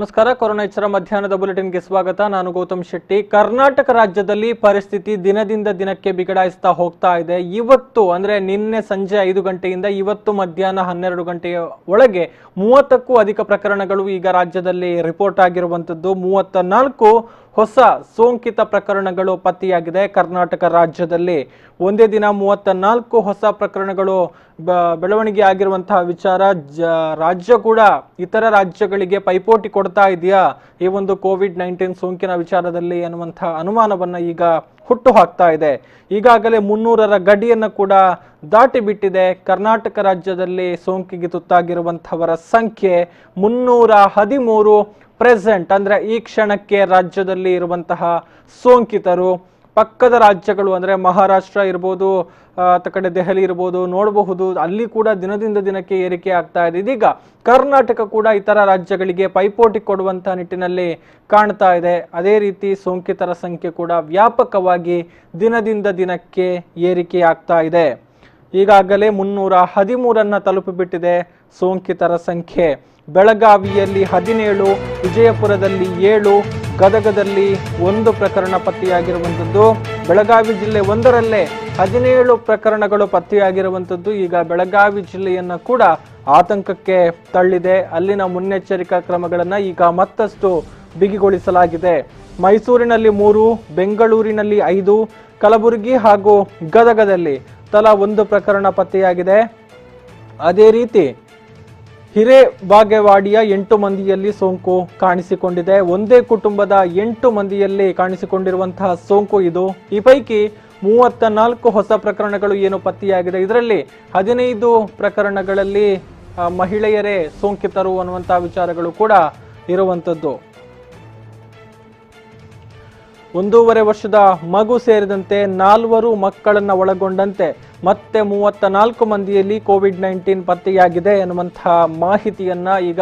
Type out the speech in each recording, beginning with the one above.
ನಮಸ್ಕಾರ. ಕೊರೋನಾ ಎಚ್ಚರ ಮಧ್ಯಾಹ್ನದ ಬುಲೆಟಿನ್ಗೆ ಸ್ವಾಗತ. ನಾನು ಗೌತಮ್ ಶೆಟ್ಟಿ. ಕರ್ನಾಟಕ ರಾಜ್ಯದಲ್ಲಿ ಪರಿಸ್ಥಿತಿ ದಿನದಿಂದ ದಿನಕ್ಕೆ ಬಿಗಡಾಯಿಸ್ತಾ ಹೋಗ್ತಾ ಇದೆ. ಇವತ್ತು ಅಂದ್ರೆ ನಿನ್ನೆ ಸಂಜೆ 5 ಗಂಟೆಯಿಂದ ಇವತ್ತು ಮಧ್ಯಾಹ್ನ 12 ಗಂಟೆಯ ಒಳಗೆ 30ಕ್ಕೂ ಅಧಿಕ ಪ್ರಕರಣಗಳು ಈಗ ರಾಜ್ಯದಲ್ಲಿ ರಿಪೋರ್ಟ್ ಆಗಿರುವಂತದ್ದು. 34 ಹೊಸ ಸೋಂಕಿತ ಪ್ರಕರಣಗಳು ಪತ್ತೆಯಾಗಿದೆ. ಕರ್ನಾಟಕ ರಾಜ್ಯದಲ್ಲಿ ಒಂದೇ ದಿನ 34 ಹೊಸ ಪ್ರಕರಣಗಳು ಬೆಳವಣಿಗೆ ಆಗಿರುವಂತಹ ವಿಚಾರ. ರಾಜ್ಯ ಕೂಡ ಇತರ ರಾಜ್ಯಗಳಿಗೆ ಪೈಪೋಟಿ ಕೊಡ್ತಾ ಇದೆಯಾ ಈ ಒಂದು ಕೋವಿಡ್-19 ಸೋಂಕಿನ ವಿಚಾರದಲ್ಲಿ ಅನ್ನುವಂತಹ ಅನುಮಾನವನ್ನ ಈಗ ಹುಟ್ಟು ಹಾಕ್ತಾ ಇದೆ. ಈಗಾಗಲೇ 300ರ ಗಡಿಯನ್ನು ಕೂಡ ದಾಟಿ ಬಿಟ್ಟಿದೆ. ಕರ್ನಾಟಕ ರಾಜ್ಯದಲ್ಲಿ ಸೋಂಕಿಗೆ ತುತ್ತಾಗಿರುವಂತಹವರ ಸಂಖ್ಯೆ 313 ಪ್ರೆಸೆಂಟ್. ಅಂದ್ರೆ ಈ ಕ್ಷಣಕ್ಕೆ ರಾಜ್ಯದಲ್ಲಿ ಇರುವಂತಹ ಸೋಂಕಿತರು. ಪಕ್ಕದ ರಾಜ್ಯಗಳು ಅಂದ್ರೆ ಮಹಾರಾಷ್ಟ್ರ ಇರ್ಬೋದು, ಕಡೆ ದೆಹಲಿ ಇರ್ಬೋದು, ನೋಡಬಹುದು ಅಲ್ಲಿ ಕೂಡ ದಿನದಿಂದ ದಿನಕ್ಕೆ ಏರಿಕೆ ಆಗ್ತಾ ಇದೆ. ಇದೀಗ ಕರ್ನಾಟಕ ಕೂಡ ಇತರ ರಾಜ್ಯಗಳಿಗೆ ಪೈಪೋಟಿ ಕೊಡುವಂತಹ ನಿಟ್ಟಿನಲ್ಲಿ ಕಾಣ್ತಾ ಇದೆ. ಅದೇ ರೀತಿ ಸೋಂಕಿತರ ಸಂಖ್ಯೆ ಕೂಡ ವ್ಯಾಪಕವಾಗಿ ದಿನದಿಂದ ದಿನಕ್ಕೆ ಏರಿಕೆ ಆಗ್ತಾ ಇದೆ. ಈಗಾಗಲೇ 313 ತಲುಪಿಬಿಟ್ಟಿದೆ ಸೋಂಕಿತರ ಸಂಖ್ಯೆ. ಬೆಳಗಾವಿಯಲ್ಲಿ 17, ವಿಜಯಪುರದಲ್ಲಿ 7, ಗದಗದಲ್ಲಿ 1 ಪ್ರಕರಣ ಪತ್ತೆಯಾಗಿರುವಂಥದ್ದು. ಬೆಳಗಾವಿ ಜಿಲ್ಲೆ ಒಂದರಲ್ಲೇ 17 ಪ್ರಕರಣಗಳು ಪತ್ತೆಯಾಗಿರುವಂಥದ್ದು ಈಗ ಬೆಳಗಾವಿ ಜಿಲ್ಲೆಯನ್ನ ಕೂಡ ಆತಂಕಕ್ಕೆ ತಳ್ಳಿದೆ. ಅಲ್ಲಿನ ಮುನ್ನೆಚ್ಚರಿಕಾ ಕ್ರಮಗಳನ್ನ ಈಗ ಮತ್ತಷ್ಟು ಬಿಗಿಗೊಳಿಸಲಾಗಿದೆ. ಮೈಸೂರಿನಲ್ಲಿ 3, ಬೆಂಗಳೂರಿನಲ್ಲಿ 5, ಕಲಬುರಗಿ ಹಾಗೂ ಗದಗದಲ್ಲಿ ತಲಾ 1 ಪ್ರಕರಣ ಪತ್ತೆಯಾಗಿದೆ. ಅದೇ ರೀತಿ ಹಿರೇಬಾಗೇವಾಡಿಯ 8 ಮಂದಿಯಲ್ಲಿ ಸೋಂಕು ಕಾಣಿಸಿಕೊಂಡಿದೆ. ಒಂದೇ ಕುಟುಂಬದ 8 ಮಂದಿಯಲ್ಲಿ ಕಾಣಿಸಿಕೊಂಡಿರುವಂತಹ ಸೋಂಕು ಇದು. ಈ ಪೈಕಿ 34 ಹೊಸ ಪ್ರಕರಣಗಳು ಏನು ಪತ್ತೆಯಾಗಿದೆ. ಇದರಲ್ಲಿ 15 ಪ್ರಕರಣಗಳಲ್ಲಿ ಮಹಿಳೆಯರೇ ಸೋಂಕಿತರು ಅನ್ನುವಂತಹ ವಿಚಾರಗಳು ಕೂಡ ಇರುವಂತದ್ದು. 1.5 ವರ್ಷದ ಮಗು ಸೇರಿದಂತೆ 4 ಮಕ್ಕಳನ್ನ ಒಳಗೊಂಡಂತೆ ಮತ್ತೆ 34 ಮಂದಿಯಲ್ಲಿ ಕೋವಿಡ್-19 ಪತ್ತೆಯಾಗಿದೆ ಎನ್ನುವಂತಹ ಮಾಹಿತಿಯನ್ನ ಈಗ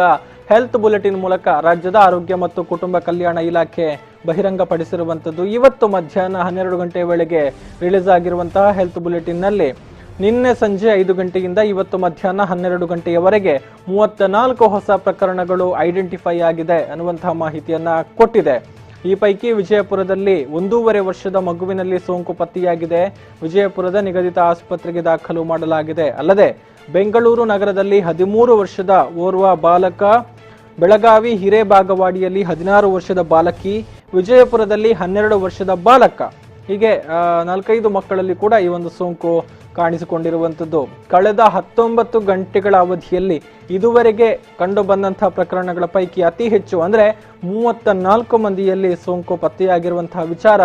ಹೆಲ್ತ್ ಬುಲೆಟಿನ್ ಮೂಲಕ ರಾಜ್ಯದ ಆರೋಗ್ಯ ಮತ್ತು ಕುಟುಂಬ ಕಲ್ಯಾಣ ಇಲಾಖೆ ಬಹಿರಂಗಪಡಿಸಿರುವಂತದ್ದು. ಇವತ್ತು ಮಧ್ಯಾಹ್ನ 12 ಗಂಟೆ ವೇಳೆಗೆ ರಿಲೀಸ್ ಆಗಿರುವಂತಹ ಹೆಲ್ತ್ ಬುಲೆಟಿನ್ ನಲ್ಲಿ ನಿನ್ನೆ ಸಂಜೆ 5 ಗಂಟೆಯಿಂದ ಇವತ್ತು ಮಧ್ಯಾಹ್ನ 12 ಗಂಟೆಯವರೆಗೆ 34 ಹೊಸ ಪ್ರಕರಣಗಳು ಐಡೆಂಟಿಫೈ ಆಗಿದೆ ಅನ್ನುವಂತಹ ಮಾಹಿತಿಯನ್ನ ಕೊಟ್ಟಿದೆ. ಈ ಪೈಕಿ ವಿಜಯಪುರದಲ್ಲಿ 1.5 ವರ್ಷದ ಮಗುವಿನಲ್ಲಿ ಸೋಂಕು ಪತ್ತೆಯಾಗಿದೆ. ವಿಜಯಪುರದ ನಿಗದಿತ ಆಸ್ಪತ್ರೆಗೆ ದಾಖಲು ಮಾಡಲಾಗಿದೆ. ಅಲ್ಲದೆ ಬೆಂಗಳೂರು ನಗರದಲ್ಲಿ 13 ವರ್ಷದ ಓರ್ವ ಬಾಲಕ, ಬೆಳಗಾವಿ ಹಿರೇಬಾಗವಾಡಿಯಲ್ಲಿ 16 ವರ್ಷದ ಬಾಲಕಿ, ವಿಜಯಪುರದಲ್ಲಿ 12 ವರ್ಷದ ಬಾಲಕ, ಹೀಗೆ 4-5 ಮಕ್ಕಳಲ್ಲಿ ಕೂಡ ಈ ಒಂದು ಸೋಂಕು ಕಾಣಿಸಿಕೊಂಡಿರುವಂಥದ್ದು. ಕಳೆದ 19 ಗಂಟೆಗಳ ಅವಧಿಯಲ್ಲಿ ಇದುವರೆಗೆ ಕಂಡು ಬಂದಂತಹ ಪ್ರಕರಣಗಳ ಪೈಕಿ ಅತಿ ಹೆಚ್ಚು ಅಂದ್ರೆ 34 ಮಂದಿಯಲ್ಲಿ ಸೋಂಕು ಪತ್ತೆಯಾಗಿರುವಂತಹ ವಿಚಾರ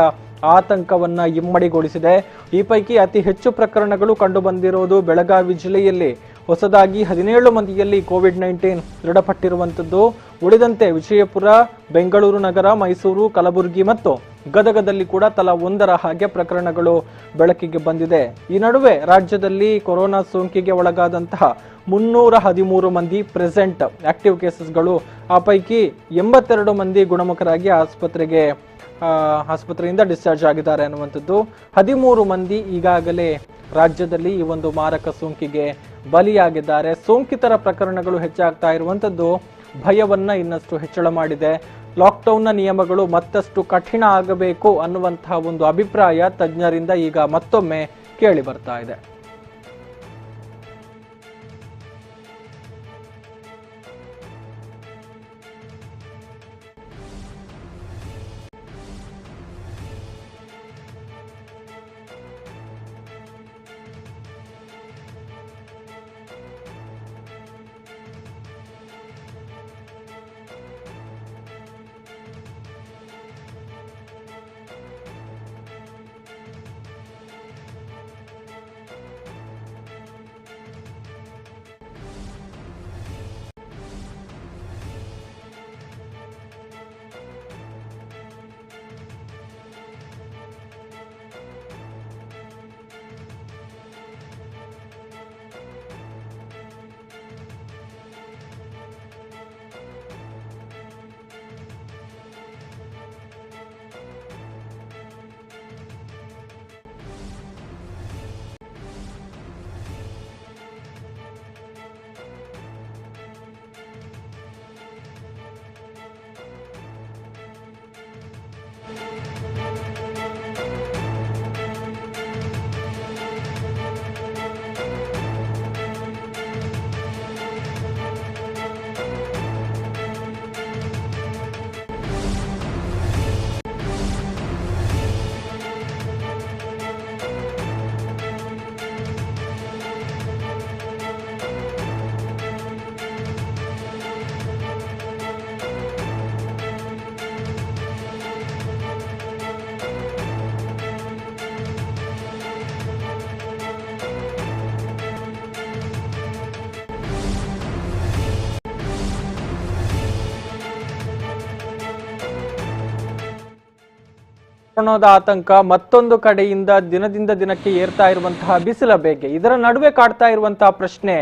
ಆತಂಕವನ್ನ ಇಮ್ಮಡಿಗೊಳಿಸಿದೆ. ಈ ಪೈಕಿ ಅತಿ ಹೆಚ್ಚು ಪ್ರಕರಣಗಳು ಕಂಡು ಬಂದಿರೋದು ಬೆಳಗಾವಿ ಜಿಲ್ಲೆಯಲ್ಲಿ. ಹೊಸದಾಗಿ 17 ಮಂದಿಯಲ್ಲಿ ಕೋವಿಡ್-19 ದೃಢಪಟ್ಟಿರುವಂಥದ್ದು. ಉಳಿದಂತೆ ವಿಜಯಪುರ, ಬೆಂಗಳೂರು ನಗರ, ಮೈಸೂರು, ಕಲಬುರಗಿ ಮತ್ತು ಗದಗದಲ್ಲಿ ಕೂಡ ತಲಾ 1 ಹಾಗೆ ಪ್ರಕರಣಗಳು ಬೆಳಕಿಗೆ ಬಂದಿದೆ. ಈ ನಡುವೆ ರಾಜ್ಯದಲ್ಲಿ ಕೊರೋನಾ ಸೋಂಕಿಗೆ ಒಳಗಾದಂತಹ 313 ಮಂದಿ ಪ್ರೆಸೆಂಟ್ ಆಕ್ಟಿವ್ ಕೇಸಸ್ಗಳು. ಆ ಪೈಕಿ 82 ಮಂದಿ ಗುಣಮುಖರಾಗಿ ಆಸ್ಪತ್ರೆಯಿಂದ ಡಿಸ್ಚಾರ್ಜ್ ಆಗಿದ್ದಾರೆ ಅನ್ನುವಂಥದ್ದು. 13 ಮಂದಿ ಈಗಾಗಲೇ ರಾಜ್ಯದಲ್ಲಿ ಈ ಒಂದು ಮಾರಕ ಸೋಂಕಿಗೆ ಬಲಿಯಾಗಿದ್ದಾರೆ. ಸೋಂಕಿತರ ಪ್ರಕರಣಗಳು ಹೆಚ್ಚಾಗ್ತಾ ಇರುವಂಥದ್ದು ಭಯವನ್ನ ಇನ್ನಷ್ಟು ಹೆಚ್ಚಳ ಮಾಡಿದೆ. ಲಾಕ್ಡೌನ್ನ ನಿಯಮಗಳು ಮತ್ತಷ್ಟು ಕಠಿಣ ಆಗಬೇಕು ಅನ್ನುವಂತಹ ಒಂದು ಅಭಿಪ್ರಾಯ ತಜ್ಞರಿಂದ ಈಗ ಮತ್ತೊಮ್ಮೆ ಕೇಳಿ ಬರ್ತಾ ಇದೆ. ಕೊರೋನಾದ ಆತಂಕ, ಮತ್ತೊಂದು ಕಡೆಯಿಂದ ದಿನದಿಂದ ದಿನಕ್ಕೆ ಏರ್ತಾ ಇರುವಂತಹ ಬಿಸಿಲ ಬೇಗೆ, ಇದರ ನಡುವೆ ಕಾಡ್ತಾ ಇರುವಂತಹ ಪ್ರಶ್ನೆ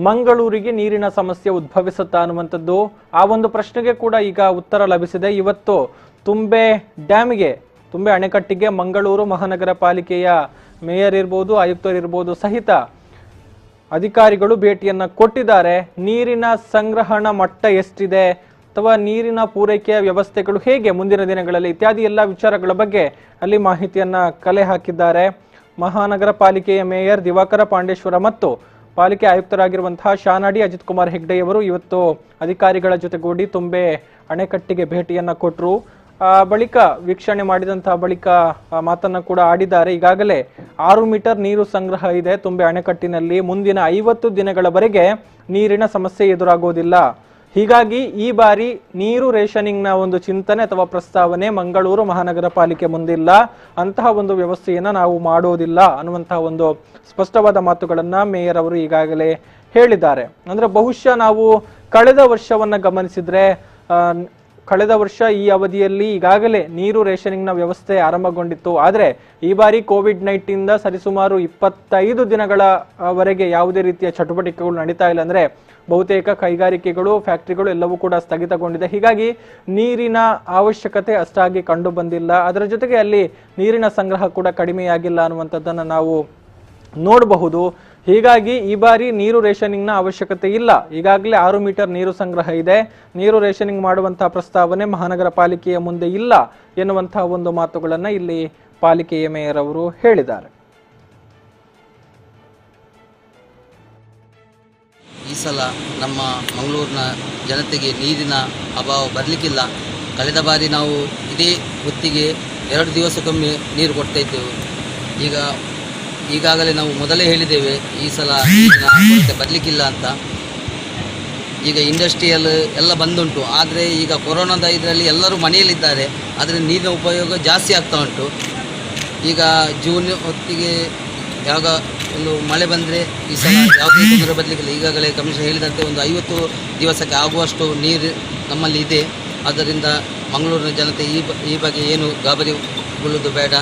ಮಂಗಳೂರಿಗೆ ನೀರಿನ ಸಮಸ್ಯೆ ಉದ್ಭವಿಸುತ್ತಾ ಅನ್ನುವಂಥದ್ದು. ಆ ಒಂದು ಪ್ರಶ್ನೆಗೆ ಕೂಡ ಈಗ ಉತ್ತರ ಲಭಿಸಿದೆ. ಇವತ್ತು ತುಂಬೆ ಅಣೆಕಟ್ಟಿಗೆ ಮಂಗಳೂರು ಮಹಾನಗರ ಪಾಲಿಕೆಯ ಮೇಯರ್ ಇರ್ಬೋದು, ಆಯುಕ್ತರಿರ್ಬೋದು ಸಹಿತ ಅಧಿಕಾರಿಗಳು ಭೇಟಿಯನ್ನ ಕೊಟ್ಟಿದ್ದಾರೆ. ನೀರಿನ ಸಂಗ್ರಹಣ ಮಟ್ಟ ಎಷ್ಟಿದೆ ಅಥವಾ ನೀರಿನ ಪೂರೈಕೆಯ ವ್ಯವಸ್ಥೆಗಳು ಹೇಗೆ ಮುಂದಿನ ದಿನಗಳಲ್ಲಿ ಇತ್ಯಾದಿ ಎಲ್ಲ ವಿಚಾರಗಳ ಬಗ್ಗೆ ಅಲ್ಲಿ ಮಾಹಿತಿಯನ್ನ ಕಲೆ ಹಾಕಿದ್ದಾರೆ. ಮಹಾನಗರ ಪಾಲಿಕೆಯ ಮೇಯರ್ ದಿವಾಕರ ಪಾಂಡೇಶ್ವರ ಮತ್ತು ಪಾಲಿಕೆ ಆಯುಕ್ತರಾಗಿರುವಂತಹ ಶಾನಾಡಿ ಅಜಿತ್ ಕುಮಾರ್ ಹೆಗ್ಡೆಯವರು ಇವತ್ತು ಅಧಿಕಾರಿಗಳ ಜೊತೆಗೂಡಿ ತುಂಬೆ ಅಣೆಕಟ್ಟಿಗೆ ಭೇಟಿಯನ್ನ ಕೊಟ್ಟರು. ಬಳಿಕ ವೀಕ್ಷಣೆ ಮಾಡಿದಂತಹ ಬಳಿಕ ಮಾತನ್ನ ಕೂಡ ಆಡಿದ್ದಾರೆ. ಈಗಾಗಲೇ 6 ಮೀಟರ್ ನೀರು ಸಂಗ್ರಹ ಇದೆ ತುಂಬೆ ಅಣೆಕಟ್ಟಿನಲ್ಲಿ. ಮುಂದಿನ 50 ದಿನಗಳವರೆಗೆ ನೀರಿನ ಸಮಸ್ಯೆ ಎದುರಾಗೋದಿಲ್ಲ. ಹೀಗಾಗಿ ಈ ಬಾರಿ ನೀರು ರೇಷನಿಂಗ್ನ ಒಂದು ಚಿಂತನೆ ಅಥವಾ ಪ್ರಸ್ತಾವನೆ ಮಂಗಳೂರು ಮಹಾನಗರ ಪಾಲಿಕೆ ಮುಂದಿಲ್ಲ. ಅಂತಹ ಒಂದು ವ್ಯವಸ್ಥೆಯನ್ನ ನಾವು ಮಾಡೋದಿಲ್ಲ ಅನ್ನುವಂತಹ ಒಂದು ಸ್ಪಷ್ಟವಾದ ಮಾತುಗಳನ್ನ ಮೇಯರ್ ಅವರು ಈಗಾಗಲೇ ಹೇಳಿದ್ದಾರೆ. ಅಂದ್ರೆ ಬಹುಶಃ ನಾವು ಕಳೆದ ವರ್ಷವನ್ನ ಗಮನಿಸಿದ್ರೆ ಕಳೆದ ವರ್ಷ ಈ ಅವಧಿಯಲ್ಲಿ ಈಗಾಗಲೇ ನೀರು ರೇಷನಿಂಗ್ನ ವ್ಯವಸ್ಥೆ ಆರಂಭಗೊಂಡಿತ್ತು. ಆದರೆ ಈ ಬಾರಿ ಕೋವಿಡ್-19 ಸರಿಸುಮಾರು 25 ದಿನಗಳವರೆಗೆ ಯಾವುದೇ ರೀತಿಯ ಚಟುವಟಿಕೆಗಳು ನಡೀತಾ ಇಲ್ಲ. ಅಂದ್ರೆ ಬಹುತೇಕ ಕೈಗಾರಿಕೆಗಳು, ಫ್ಯಾಕ್ಟರಿಗಳು ಎಲ್ಲವೂ ಕೂಡ ಸ್ಥಗಿತಗೊಂಡಿದೆ. ಹೀಗಾಗಿ ನೀರಿನ ಅವಶ್ಯಕತೆ ಅಷ್ಟಾಗಿ ಕಂಡು ಬಂದಿಲ್ಲ. ಅದರ ಜೊತೆಗೆ ಅಲ್ಲಿ ನೀರಿನ ಸಂಗ್ರಹ ಕೂಡ ಕಡಿಮೆಯಾಗಿಲ್ಲ ಅನ್ನುವಂಥದ್ದನ್ನು ನಾವು ನೋಡಬಹುದು. ಹೀಗಾಗಿ ಈ ಬಾರಿ ನೀರು ರೇಷನಿಂಗ್ನ ಅವಶ್ಯಕತೆ ಇಲ್ಲ. ಈಗಾಗಲೇ 6 ಮೀಟರ್ ನೀರು ಸಂಗ್ರಹ ಇದೆ. ನೀರು ರೇಷನಿಂಗ್ ಮಾಡುವಂತಹ ಪ್ರಸ್ತಾವನೆ ಮಹಾನಗರ ಪಾಲಿಕೆಯ ಮುಂದೆ ಇಲ್ಲ ಎನ್ನುವಂತಹ ಒಂದು ಮಾತುಗಳನ್ನ ಇಲ್ಲಿ ಪಾಲಿಕೆಯ ಮೇಯರ್ ಅವರು ಹೇಳಿದ್ದಾರೆ. ಈ ಸಲ ನಮ್ಮ ಮಂಗಳೂರಿನ ಜನತೆಗೆ ನೀರಿನ ಅಭಾವ ಬರಲಿಕ್ಕಿಲ್ಲ. ಕಳೆದ ಬಾರಿ ನಾವು ಇದೇ ಹೊತ್ತಿಗೆ 2 ದಿವಸಕ್ಕೊಮ್ಮೆ ನೀರು ಕೊಡ್ತಾ ಇದ್ದೆವು. ಈಗಾಗಲೇ ನಾವು ಮೊದಲೇ ಹೇಳಿದ್ದೇವೆ ಈ ಸಲ ನೀರಿನ ಕೊರತೆ ಬರಲಿಕ್ಕಿಲ್ಲ ಅಂತ. ಈಗ ಇಂಡಸ್ಟ್ರಿಯಲ್ ಎಲ್ಲ ಬಂದುಂಟು. ಆದರೆ ಈಗ ಕೊರೋನಾದ ಇದರಲ್ಲಿ ಎಲ್ಲರೂ ಮನೆಯಲ್ಲಿದ್ದಾರೆ. ಆದರೆ ನೀರಿನ ಉಪಯೋಗ ಜಾಸ್ತಿ ಆಗ್ತಾ ಉಂಟು. ಈಗ ಜೂನ್ ಹೊತ್ತಿಗೆ ಯಾವಾಗ ಒಂದು ಮಳೆ ಬಂದರೆ ಈ ಸಲ ಯಾವುದೇ ತೊಂದರೆ ಬರಲಿಕ್ಕಿಲ್ಲ. ಈಗಾಗಲೇ ಕಮಿಷನರ್ ಹೇಳಿದಂತೆ ಒಂದು 50 ದಿವಸಕ್ಕೆ ಆಗುವಷ್ಟು ನೀರು ನಮ್ಮಲ್ಲಿ ಇದೆ. ಆದ್ದರಿಂದ ಮಂಗಳೂರಿನ ಜನತೆ ಈ ಬಗ್ಗೆ ಏನು ಗಾಬರಿಗೊಳ್ಳುವುದು ಬೇಡ.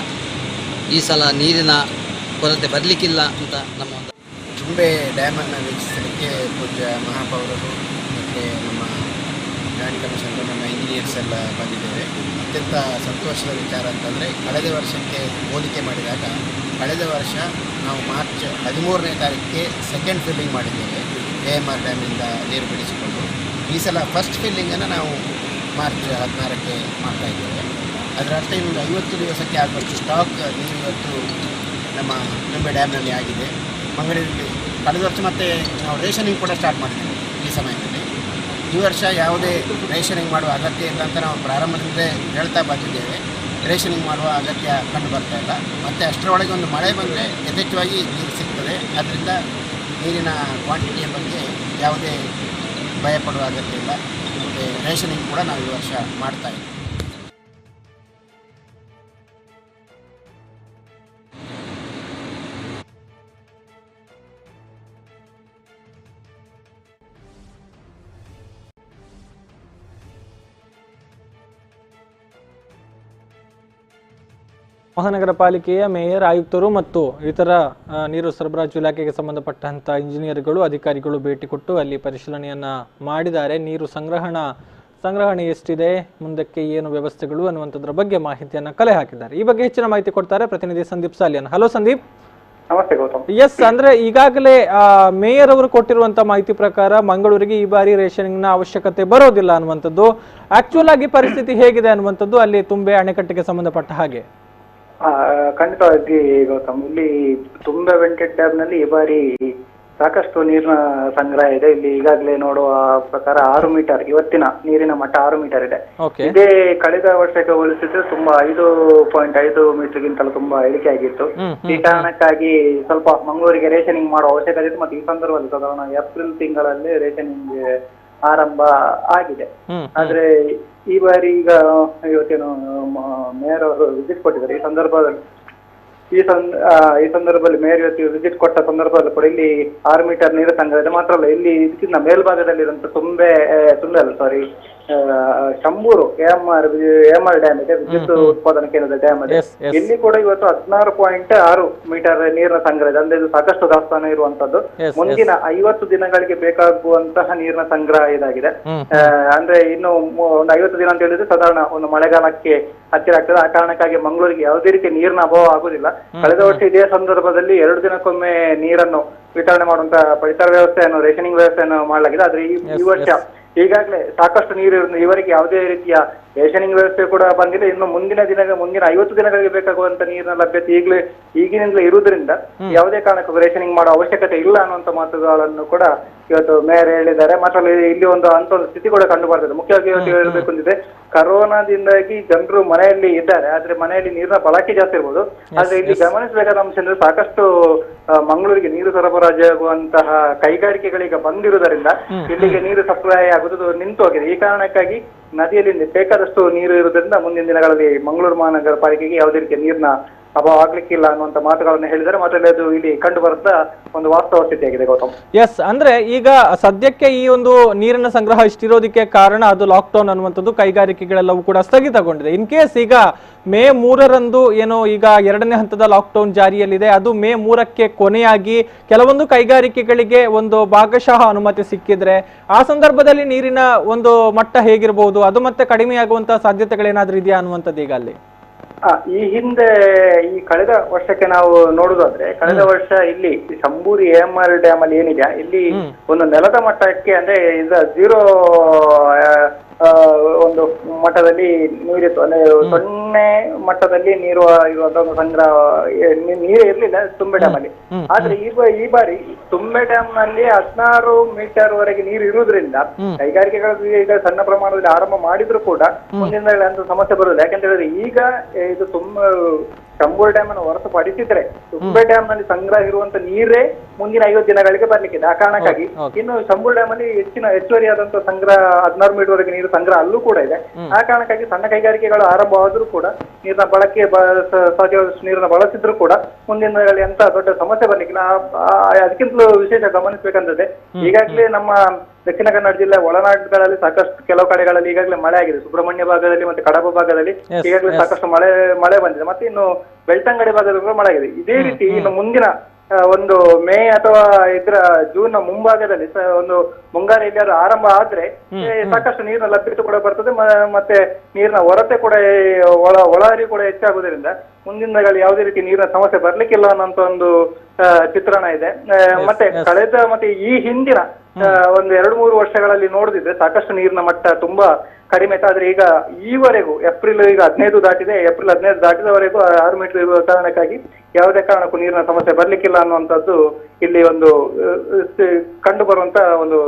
ಈ ಸಲ ನೀರಿನ ಕೊರತೆ ಬರಲಿಕ್ಕಿಲ್ಲ ಅಂತ ನಮ್ಮ ಒಂದು ತುಂಬೆ ಡ್ಯಾಮನ್ನು ವೀಕ್ಷಿಸಲಿಕ್ಕೆ ಪೂಜ್ಯ ಮಹಾಪೌರರು ಮತ್ತು ನಮ್ಮ ಜಾಯಿಂಟ್ ಕಮಿಷನರು, ನಮ್ಮ ಇಂಜಿನಿಯರ್ಸ್ ಎಲ್ಲ ಬಂದಿದ್ದೇವೆ. ಅತ್ಯಂತ ಸಂತೋಷದ ವಿಚಾರ ಅಂತಂದರೆ ಕಳೆದ ವರ್ಷಕ್ಕೆ ಹೋಲಿಕೆ ಮಾಡಿದಾಗ ಕಳೆದ ವರ್ಷ ನಾವು ಮಾರ್ಚ್ 13ನೇ ತಾರೀಕಿಗೆ ಸೆಕೆಂಡ್ ಫಿಲ್ಲಿಂಗ್ ಮಾಡಿದ್ದೇವೆ AMR ಡ್ಯಾಮಿಂದ ನೀರು ಬಿಡಿಸಿಕೊಂಡು. ಈ ಸಲ ಫಸ್ಟ್ ಫಿಲ್ಲಿಂಗನ್ನು ನಾವು ಮಾರ್ಚ್ 16ಕ್ಕೆ ಮಾಡ್ತಾಯಿದ್ದೇವೆ. ಅದರ ಅರ್ಥ ಇನ್ನೊಂದು 50 ದಿವಸಕ್ಕೆ ಆಗುವಷ್ಟು ಸ್ಟಾಕ್ ನೀರು ಇವತ್ತು ನಮ್ಮ ತುಂಬೆ ಡ್ಯಾಮ್ನಲ್ಲಿ ಆಗಿದೆ. ಮಂಗಳೂರಿಗೆ ಕಳೆದ ವರ್ಷ ಮತ್ತೆ ನಾವು ರೇಷನಿಂಗ್ ಕೂಡ ಸ್ಟಾರ್ಟ್ ಮಾಡಿದ್ದೇವೆ ಈ ಸಮಯದಲ್ಲಿ. ಈ ವರ್ಷ ಯಾವುದೇ ರೇಷನಿಂಗ್ ಮಾಡುವ ಅಗತ್ಯ ಇಲ್ಲ ಅಂತ ನಾವು ಪ್ರಾರಂಭದಿಂದ ಹೇಳ್ತಾ ಬಂದಿದ್ದೇವೆ. ರೇಷನಿಂಗ್ ಮಾಡುವ ಅಗತ್ಯ ಕಂಡು ಬರ್ತಾ ಇಲ್ಲ. ಮತ್ತು ಅಷ್ಟರೊಳಗೆ ಒಂದು ಮಳೆ ಬಂದರೆ ಯಥೇಚ್ಛವಾಗಿ ನೀರು ಸಿಗ್ತದೆ. ಅದರಿಂದ ನೀರಿನ ಕ್ವಾಂಟಿಟಿಯ ಬಗ್ಗೆ ಯಾವುದೇ ಭಯಪಡುವ ಅಗತ್ಯ ಇಲ್ಲ. ಮತ್ತು ರೇಷನಿಂಗ್ ಕೂಡ ನಾವು ಈ ವರ್ಷ ಮಾಡ್ತಾಯಿದ್ದೀವಿ. ಮಹಾನಗರ ಪಾಲಿಕೆಯ ಮೇಯರ್, ಆಯುಕ್ತರು ಮತ್ತು ಇತರ ನೀರು ಸರಬರಾಜು ಇಲಾಖೆಗೆ ಸಂಬಂಧಪಟ್ಟಂತ ಇಂಜಿನಿಯರ್ಗಳು, ಅಧಿಕಾರಿಗಳು ಭೇಟಿ ಕೊಟ್ಟು ಅಲ್ಲಿ ಪರಿಶೀಲನೆಯನ್ನ ಮಾಡಿದ್ದಾರೆ. ನೀರು ಸಂಗ್ರಹಣೆ ಎಷ್ಟಿದೆ, ಮುಂದಕ್ಕೆ ಏನು ವ್ಯವಸ್ಥೆಗಳು ಅನ್ನುವಂಥದ್ರ ಬಗ್ಗೆ ಮಾಹಿತಿಯನ್ನ ಕಲೆ ಹಾಕಿದ್ದಾರೆ. ಈ ಬಗ್ಗೆ ಹೆಚ್ಚಿನ ಮಾಹಿತಿ ಕೊಡ್ತಾರೆ ಪ್ರತಿನಿಧಿ ಸಂದೀಪ್ ಸಾಲಿಯನ್. ಹಲೋ ಸಂದೀಪ್. ನಮಸ್ತೆ ಗೌತಮ್. ಎಸ್, ಅಂದ್ರೆ ಈಗಾಗಲೇ ಮೇಯರ್ ಅವರು ಕೊಟ್ಟಿರುವಂತ ಮಾಹಿತಿ ಪ್ರಕಾರ ಮಂಗಳೂರಿಗೆ ಈ ಬಾರಿ ರೇಷನಿಂಗ್ ನ ಅವಶ್ಯಕತೆ ಬರೋದಿಲ್ಲ ಅನ್ನುವಂಥದ್ದು. ಆಕ್ಚುಲ್ ಆಗಿ ಪರಿಸ್ಥಿತಿ ಹೇಗಿದೆ ಅನ್ನುವಂಥದ್ದು ಅಲ್ಲಿ ತುಂಬೆ ಅಣೆಕಟ್ಟಿಗೆ ಸಂಬಂಧಪಟ್ಟ ಹಾಗೆ? ಖಂಡಿತವಾಗಿ ಗೌತಮ್, ಇಲ್ಲಿ ತುಂಬೆ ವೆಂಟೆಡ್ ಡ್ಯಾಮ್ ನಲ್ಲಿ ಈ ಬಾರಿ ಸಾಕಷ್ಟು ನೀರಿನ ಸಂಗ್ರಹ ಇದೆ. ಇಲ್ಲಿ ಈಗಾಗಲೇ ನೋಡುವ ಪ್ರಕಾರ 6 ಮೀಟರ್ ಇವತ್ತಿನ ನೀರಿನ ಮಟ್ಟ 6 ಮೀಟರ್ ಇದೆ. ಇದೇ ಕಳೆದ ವರ್ಷಕ್ಕೆ ಹೋಲಿಸಿದ್ರೆ ತುಂಬಾ 5.5 ಮೀಟರ್ಗಿಂತಲೂ ತುಂಬಾ ಇಳಿಕೆ ಆಗಿತ್ತು. ಈ ಕಾರಣಕ್ಕಾಗಿ ಸ್ವಲ್ಪ ಮಂಗಳೂರಿಗೆ ರೇಷನಿಂಗ್ ಮಾಡುವ ಅವಶ್ಯಕತೆ ಇತ್ತು. ಮತ್ತು ಈ ಸಂದರ್ಭದಲ್ಲಿ ಸಾಧಾರಣ ಏಪ್ರಿಲ್ ತಿಂಗಳಲ್ಲಿ ರೇಷನಿಂಗ್ ಆರಂಭ ಆಗಿದೆ. ಆದ್ರೆ ಈ ಬಾರಿ ಈಗ ಇವತ್ತೇನು ಮೇಯರ್ ಅವರು ವಿಸಿಟ್ ಕೊಟ್ಟಿದ್ದಾರೆ. ಈ ಸಂದರ್ಭದಲ್ಲಿ ಮೇಯರ್ ಇವತ್ತು ವಿಸಿಟ್ ಕೊಟ್ಟ ಸಂದರ್ಭದಲ್ಲಿ ಕೂಡ ಇಲ್ಲಿ 6 ಮೀಟರ್ ನೀರು ಸಂಗ್ರಹ ಇದೆ. ಮಾತ್ರ ಅಲ್ಲ, ಇಲ್ಲಿ ಇದಕ್ಕಿಂತ ಮೇಲ್ಭಾಗದಲ್ಲಿರುವಂತ ಶಂಭೂರು ಎಎಂಆರ್ ಡ್ಯಾಮ್ ಇದೆ, ವಿದ್ಯುತ್ ಉತ್ಪಾದನಾ ಕೇಂದ್ರದ ಡ್ಯಾಮ್ ಇದೆ. ಎಸ್ ಎಸ್ ಇಲ್ಲಿ ಕೂಡ ಇವತ್ತು 16.6 ಮೀಟರ್ ನೀರಿನ ಸಂಗ್ರಹ ಇದೆ. ಅಂದ್ರೆ ಇದು ಸಾಕಷ್ಟು ದಾಸ್ತಾನು ಇರುವಂತದ್ದು. ಎಸ್ ಮುಂದಿನ 50 ದಿನಗಳಿಗೆ ಬೇಕಾಗುವಂತಹ ನೀರಿನ ಸಂಗ್ರಹ ಇದಾಗಿದೆ. ಅಂದ್ರೆ ಇನ್ನು ಒಂದು 50 ದಿನ ಅಂತ ಹೇಳಿದ್ರೆ ಸಾಧಾರಣ ಒಂದು ಮಳೆಗಾಲಕ್ಕೆ ಹತ್ತಿರ ಆಗ್ತದೆ. ಆ ಕಾರಣಕ್ಕಾಗಿ ಮಂಗಳೂರಿಗೆ ಯಾವುದೇ ರೀತಿ ನೀರಿನ ಅಭಾವ ಆಗುದಿಲ್ಲ. ಕಳೆದ ವರ್ಷ ಇದೇ ಸಂದರ್ಭದಲ್ಲಿ 2 ದಿನಕ್ಕೊಮ್ಮೆ ನೀರನ್ನು ವಿತರಣೆ ಮಾಡುವಂತ ಪಡಿತರ ವ್ಯವಸ್ಥೆಯನ್ನು, ರೇಷನಿಂಗ್ ವ್ಯವಸ್ಥೆಯನ್ನು ಮಾಡಲಾಗಿದೆ. ಆದ್ರೆ ಈ ವರ್ಷ ಈಗಾಗಲೇ ಸಾಕಷ್ಟು ನೀರು ಇವರಿಗೆ ಯಾವುದೇ ರೀತಿಯ ರೇಷನಿಂಗ್ ವ್ಯವಸ್ಥೆ ಕೂಡ ಬಂದಿದೆ. ಇನ್ನು ಮುಂದಿನ 50 ದಿನಗಳಿಗೆ ಬೇಕಾಗುವಂತ ನೀರಿನ ಲಭ್ಯತೆ ಈಗಿನಿಂದಲೇ ಇರುವುದರಿಂದ ಯಾವುದೇ ಕಾರಣಕ್ಕೂ ರೇಷನಿಂಗ್ ಮಾಡೋ ಅವಶ್ಯಕತೆ ಇಲ್ಲ ಅನ್ನುವಂತ ಮಾತುಗಳನ್ನು ಕೂಡ ಇವತ್ತು ಮೇಯರ್ ಹೇಳಿದ್ದಾರೆ. ಮಾತ್ರ ಇಲ್ಲಿ ಒಂದು ಸ್ಥಿತಿ ಕೂಡ ಕಂಡು ಬರ್ತದೆ. ಮುಖ್ಯವಾಗಿ ಇವತ್ತು ಹೇಳಬೇಕು ಅಂತಿದೆ, ಕರೋನಾದಿಂದಾಗಿ ಜನರು ಮನೆಯಲ್ಲಿ ಇದ್ದಾರೆ, ಆದ್ರೆ ಮನೆಯಲ್ಲಿ ನೀರಿನ ಬಳಕೆ ಜಾಸ್ತಿ ಇರ್ಬೋದು. ಆದ್ರೆ ಇಲ್ಲಿ ಗಮನಿಸಬೇಕಾದ ಅಂಶ ಅಂದ್ರೆ ಸಾಕಷ್ಟು ಮಂಗಳೂರಿಗೆ ನೀರು ಸರಬರಾಜು ಆಗುವಂತಹ ಕೈಗಾರಿಕೆಗಳೀಗ ಬಂದಿರುವುದರಿಂದ ಇಲ್ಲಿಗೆ ನೀರು ಸಪ್ಲೈ ಆಗುವುದು ನಿಂತು ಹೋಗಿದೆ. ಈ ಕಾರಣಕ್ಕಾಗಿ ನದಿಯಲ್ಲಿ ಬೇಕಾದಷ್ಟು ನೀರು ಇರುವುದರಿಂದ ಮುಂದಿನ ದಿನಗಳಲ್ಲಿ ಮಂಗಳೂರು ಮಹಾನಗರ ಪಾಲಿಕೆಗೆ ಯಾವುದೇ ರೀತಿಯ ನೀರಿನ ಅಭಾವ ಆಗ್ಲಿಕ್ಕಿಲ್ಲ ಅನ್ನುವಂತ ಮಾತುಗಳನ್ನು ಹೇಳಿದ್ದಾರೆ. ಮತ್ತೆ ಅದು ಇಲ್ಲಿ ಕಂಡು ಬರುತ್ತಾ ಒಂದು ವಾಸ್ತವ ಸ್ಥಿತಿಯಾಗಿದೆ ಗೌತಮ್. ಎಸ್, ಅಂದ್ರೆ ಈಗ ಸದ್ಯಕ್ಕೆ ಈ ಒಂದು ನೀರಿನ ಸಂಗ್ರಹ ಇಷ್ಟಿರೋದಕ್ಕೆ ಕಾರಣ ಅದು ಲಾಕ್ಡೌನ್ ಅನ್ನುವಂಥದ್ದು, ಕೈಗಾರಿಕೆಗಳೆಲ್ಲವೂ ಕೂಡ ಸ್ಥಗಿತಗೊಂಡಿದೆ. ಇನ್ ಕೇಸ್ ಈಗ ಮೇ 3ರಂದು ಏನೋ ಈಗ 2ನೇ ಹಂತದ ಲಾಕ್ಡೌನ್ ಜಾರಿಯಲ್ಲಿದೆ, ಅದು ಮೇ 3ಕ್ಕೆ ಕೊನೆಯಾಗಿ ಕೆಲವೊಂದು ಕೈಗಾರಿಕೆಗಳಿಗೆ ಒಂದು ಭಾಗಶಃ ಅನುಮತಿ ಸಿಕ್ಕಿದ್ರೆ ಆ ಸಂದರ್ಭದಲ್ಲಿ ನೀರಿನ ಒಂದು ಮಟ್ಟ ಹೇಗಿರಬಹುದು, ಅದು ಮತ್ತೆ ಕಡಿಮೆಯಾಗುವಂತಹ ಸಾಧ್ಯತೆಗಳೇನಾದ್ರೂ ಇದೆಯಾ ಅನ್ನುವಂಥದ್ದು ಈಗ ಅಲ್ಲಿ? ಈ ಹಿಂದೆ ಈ ಕಳೆದ ವರ್ಷಕ್ಕೆ ನಾವು ನೋಡುದಾದ್ರೆ, ಕಳೆದ ವರ್ಷ ಇಲ್ಲಿ ಶಂಭೂರಿ ಎಎಂಆರ್ ಡ್ಯಾಮ್ ಅಲ್ಲಿ ಏನಿದೆ, ಇಲ್ಲಿ ಒಂದು ನೆಲದ ಮಟ್ಟಕ್ಕೆ ಅಂದ್ರೆ ಝೀರೋ ಒಂದು ಮಟ್ಟದಲ್ಲಿ ನೀರಿತ್ತು. ಅಂದ್ರೆ 0 ಮಟ್ಟದಲ್ಲಿ ನೀರು ಇರುವಂತ ಒಂದು ಸಂಗ್ರಹ ನೀರೇ ಇರ್ಲಿಲ್ಲ ತುಂಬೆ ಡ್ಯಾಮ್ ಅಲ್ಲಿ. ಆದ್ರೆ ಈ ಬಾರಿ ತುಂಬೆ ಡ್ಯಾಮ್ ನಲ್ಲಿ 16 ಮೀಟರ್ ವರೆಗೆ ನೀರು ಇರುವುದರಿಂದ ಕೈಗಾರಿಕೆಗಳು ಈಗ ಸಣ್ಣ ಪ್ರಮಾಣದಲ್ಲಿ ಆರಂಭ ಮಾಡಿದ್ರು ಕೂಡ ಮುಂದಿನ ಅಂತ ಸಮಸ್ಯೆ ಬರುವುದಿಲ್ಲ. ಯಾಕಂತ ಹೇಳಿದ್ರೆ ಈಗ ಇದು ಶಂಭೂರು ಡ್ಯಾಮ್ ಅನ್ನು ಹೊರತುಪಡಿಸಿದ್ರೆ ತುಂಬೆ ಡ್ಯಾಮ್ ನಲ್ಲಿ ಸಂಗ್ರಹ ಇರುವಂತ ನೀರೇ ಮುಂದಿನ 50 ದಿನಗಳಿಗೆ ಬರ್ಲಿಕ್ಕಿದೆ. ಆ ಕಾರಣಕ್ಕಾಗಿ ಇನ್ನು ಶಂಭೂರು ಡ್ಯಾಮ್ ಅಲ್ಲಿ ಹೆಚ್ಚುವರಿಯಾದಂತಹ ಸಂಗ್ರಹ 16 ಮೀಟರ್ ವರೆಗೆ ನೀರು ಸಂಗ್ರಹ ಅಲ್ಲೂ ಕೂಡ ಇದೆ. ಆ ಕಾರಣಕ್ಕಾಗಿ ಸಣ್ಣ ಕೈಗಾರಿಕೆಗಳು ಆರಂಭವಾದ್ರೂ ಕೂಡ ನೀರಿನ ಬಳಕೆ ಸಾಧ್ಯವಾದಷ್ಟು ನೀರನ್ನು ಬಳಸಿದ್ರು ಕೂಡ ಮುಂದಿನ ದಿನಗಳಲ್ಲಿ ಎಂತ ದೊಡ್ಡ ಸಮಸ್ಯೆ ಬರ್ಲಿಕ್ಕಿಲ್ಲ. ಅದಕ್ಕಿಂತಲೂ ವಿಶೇಷ ಗಮನಿಸಬೇಕಂತದೆ, ಈಗಾಗಲೇ ನಮ್ಮ ದಕ್ಷಿಣ ಕನ್ನಡ ಜಿಲ್ಲೆ ಒಳನಾಡುಗಳಲ್ಲಿ ಸಾಕಷ್ಟು ಕೆಲವು ಕಡೆಗಳಲ್ಲಿ ಈಗಾಗಲೇ ಮಳೆ ಆಗಿದೆ. ಸುಬ್ರಹ್ಮಣ್ಯ ಭಾಗದಲ್ಲಿ ಮತ್ತೆ ಕಡಬ ಭಾಗದಲ್ಲಿ ಈಗಾಗಲೇ ಸಾಕಷ್ಟು ಮಳೆ ಬಂದಿದೆ. ಮತ್ತೆ ಇನ್ನು ಬೆಳ್ತಂಗಡಿ ಭಾಗದಲ್ಲಿ ಕೂಡ ಮಳೆ ಆಗಿದೆ. ಇದೇ ರೀತಿ ಇನ್ನು ಮುಂದಿನ ಒಂದು ಮೇ ಅಥವಾ ಜೂನ್ ನ ಮುಂಭಾಗದಲ್ಲಿ ಒಂದು ಮುಂಗಾರು ಎಲ್ಲಿಯಾದ್ರೂ ಆರಂಭ ಆದ್ರೆ ಸಾಕಷ್ಟು ನೀರಿನ ಲಭ್ಯತೆ ಕೂಡ ಬರ್ತದೆ. ಮತ್ತೆ ನೀರಿನ ಹೊರತೆ ಕೂಡ ಒಳಹರಿವು ಕೂಡ ಹೆಚ್ಚಾಗುವುದರಿಂದ ಮುಂದಿನ ದಿನಗಳಲ್ಲಿ ಯಾವುದೇ ರೀತಿ ನೀರಿನ ಸಮಸ್ಯೆ ಬರ್ಲಿಕ್ಕಿಲ್ಲ ಅನ್ನೋಂತ ಒಂದು ಚಿತ್ರಣ ಇದೆ. ಮತ್ತೆ ಈ ಹಿಂದಿನ ಒಂದು 2-3 ವರ್ಷಗಳಲ್ಲಿ ನೋಡಿದ್ರೆ ಸಾಕಷ್ಟು ನೀರಿನ ಮಟ್ಟ ತುಂಬಾ ಕಡಿಮೆ ಇತ್ತು. ಆದ್ರೆ ಈಗ ಈವರೆಗೂ ಏಪ್ರಿಲ್ 15 ದಾಟಿದೆ. ಏಪ್ರಿಲ್ 15 ದಾಟಿದವರೆಗೂ 6 ಮೀಟರ್ ಇರುವ ಕಾರಣಕ್ಕಾಗಿ ಯಾವುದೇ ಕಾರಣಕ್ಕೂ ನೀರಿನ ಸಮಸ್ಯೆ ಬರ್ಲಿಕ್ಕಿಲ್ಲ ಅನ್ನುವಂಥದ್ದು ಇಲ್ಲಿ ಒಂದು ಕಂಡು ಬರುವಂತ ಒಂದು